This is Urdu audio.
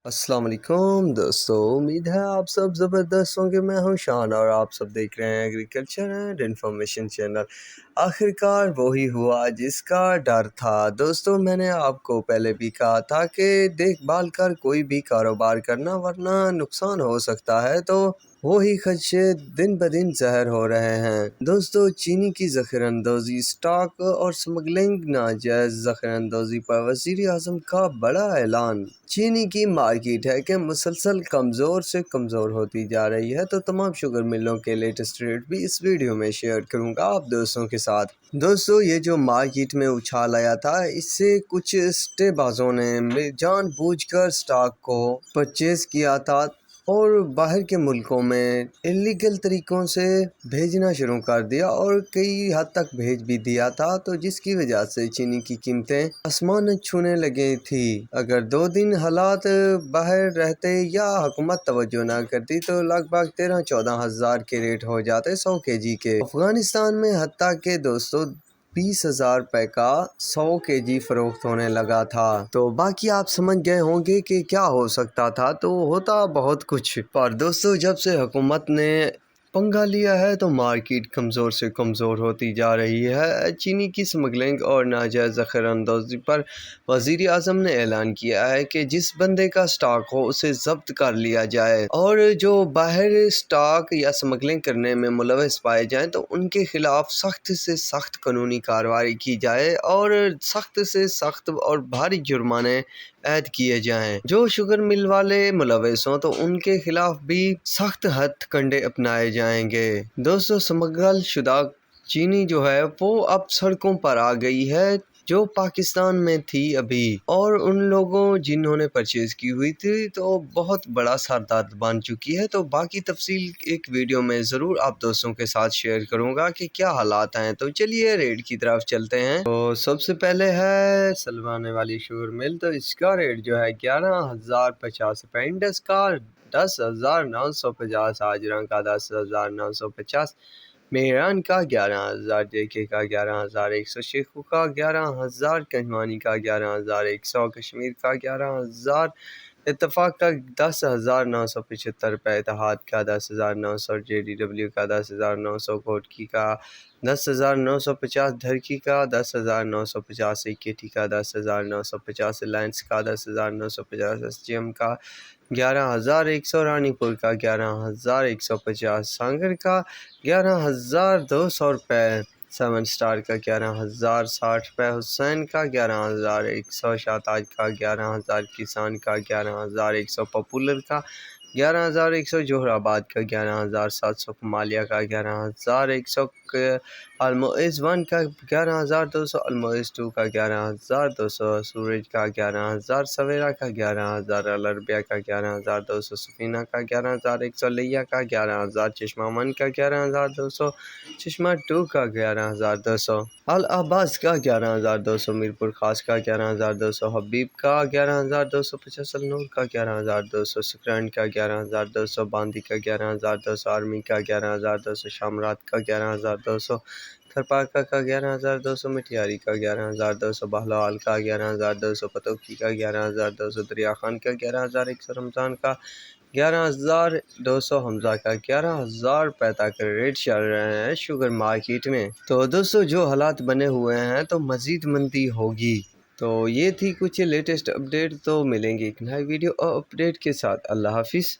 السلام علیکم دوستو، امید ہے آپ سب زبردست ہوں گے۔ میں ہوں شان اور آپ سب دیکھ رہے ہیں ایگریکلچر اینڈ انفارمیشن چینل۔ آخرکار وہی ہوا جس کا ڈر تھا۔ دوستو، میں نے آپ کو پہلے بھی کہا تھا کہ دیکھ بھال کر کوئی بھی کاروبار کرنا ورنہ نقصان ہو سکتا ہے، تو وہی خدشے دن بدن ظاہر ہو رہے ہیں۔ دوستو، چینی کی ذخیرہ اندوزی، اسٹاک اور سمگلنگ، ناجائز ذخیرہ اندوزی پر وزیر اعظم کا بڑا اعلان۔ چینی کی مارکیٹ ہے کہ مسلسل کمزور سے کمزور ہوتی جا رہی ہے، تو تمام شوگر ملوں کے لیٹسٹ ریٹ بھی اس ویڈیو میں شیئر کروں گا آپ دوستوں کے ساتھ۔ دوستو، یہ جو مارکیٹ میں اچھال آیا تھا، اس سے کچھ سٹے بازوں نے جان بوجھ کر سٹاک کو پرچیز کیا تھا اور باہر کے ملکوں میں انلیگل طریقوں سے بھیجنا شروع کر دیا اور کئی حد تک بھیج بھی دیا تھا، تو جس کی وجہ سے چینی کی قیمتیں آسمان چھونے لگی تھی۔ اگر 2 دن حالات باہر رہتے یا حکومت توجہ نہ کرتی تو لگ بھگ 13-14 ہزار کے ریٹ ہو جاتے 100 kg کے۔ افغانستان میں حتیٰ کہ دوستو 20,000 روپے کا 100 kg فروخت ہونے لگا تھا۔ تو باقی آپ سمجھ گئے ہوں گے کہ کیا ہو سکتا تھا، تو ہوتا بہت کچھ۔ پر دوستو، جب سے حکومت نے پنگا لیا ہے تو مارکیٹ کمزور سے کمزور ہوتی جا رہی ہے۔ چینی کی سمگلنگ اور ناجائز ذخیرہ اندوزی پر وزیر اعظم نے اعلان کیا ہے کہ جس بندے کا سٹاک ہو اسے ضبط کر لیا جائے، اور جو باہر سٹاک یا سمگلنگ کرنے میں ملوث پائے جائیں تو ان کے خلاف سخت سے سخت قانونی کارروائی کی جائے اور سخت سے سخت اور بھاری جرمانے عائد کیے جائیں۔ جو شوگر مل والے ملوث ہوں تو ان کے خلاف بھی سخت ہتھ کنڈے اپنائے جائیں گے۔ دوستو، سمگل شدہ چینی جو ہے وہ اب سڑکوں پر آ گئی ہے، جو پاکستان میں تھی ابھی، اور ان لوگوں جنہوں نے پرچیز کی ہوئی تھی تو بہت بڑا سردرد بن چکی ہے۔ تو باقی تفصیل ایک ویڈیو میں ضرور آپ دوستوں کے ساتھ شیئر کروں گا کہ کیا حالات ہیں۔ تو چلیے ریٹ کی طرف چلتے ہیں۔ تو سب سے پہلے ہے سلوانے والی شوگر مل، تو اس کا ریٹ جو ہے 11,050 روپے، انڈس کا 10,950، آجران کا 10,950، میران کا 11,000، جے کا 11,100، شیخو کا 11,000، کنجوانی کا 11,100، کشمیر کا 11,000، اتفاق کا 10,975 روپے، اتحاد کا 10,900، JDW کا 10,900، کوٹکی کا 10,950، دھرکی کا 10,950، AKT کا 10,950، لائنس کا 10,950، SGM کا 11,100، رانی پور کا 11,150، سانگر کا 11,200 روپے، 7 اسٹار کا 11,060 روپے، حسین کا 11,100، شاہتاج کا 11,000، کسان کا 11,100، پاپولر کا 11,100، جوہر آباد کا 11,700، کمالیہ کا 11,100، المعز 1 کا 11,200، المعز 2 کا 11,200، سورج کا 11,000، سویرا کا 11,000، الربیہ کا 11,200، سفینہ کا 11,100، لیا کا 11,000، چشمہ 1 کا 11,200، چشمہ 2 کا 11,200، العباس کا 11,200، میرپور خاص کا 11,200، حبیب کا 11,250، النور کا 11,200، سکرینڈ کا 11,200، باندی کا 11,200، آرمی کا 11,200، شامرات کا 11,200، تھرپاکا کا 11,200، مٹیاری کا 11,200، بہلوال کا 11,200، پتوکی کا 11,200، دریا خان کا 11,100، رمضان کا 11,200، حمزہ کا 11,000 روپے تک ریٹ چل رہے ہیں شوگر مارکیٹ میں۔ تو دوستو، جو حالات بنے ہوئے ہیں تو مزید مندی ہوگی۔ تو یہ تھی کچھ لیٹسٹ اپڈیٹ، تو ملیں گے ایک نئی ویڈیو اور اپڈیٹ کے ساتھ۔ اللہ حافظ۔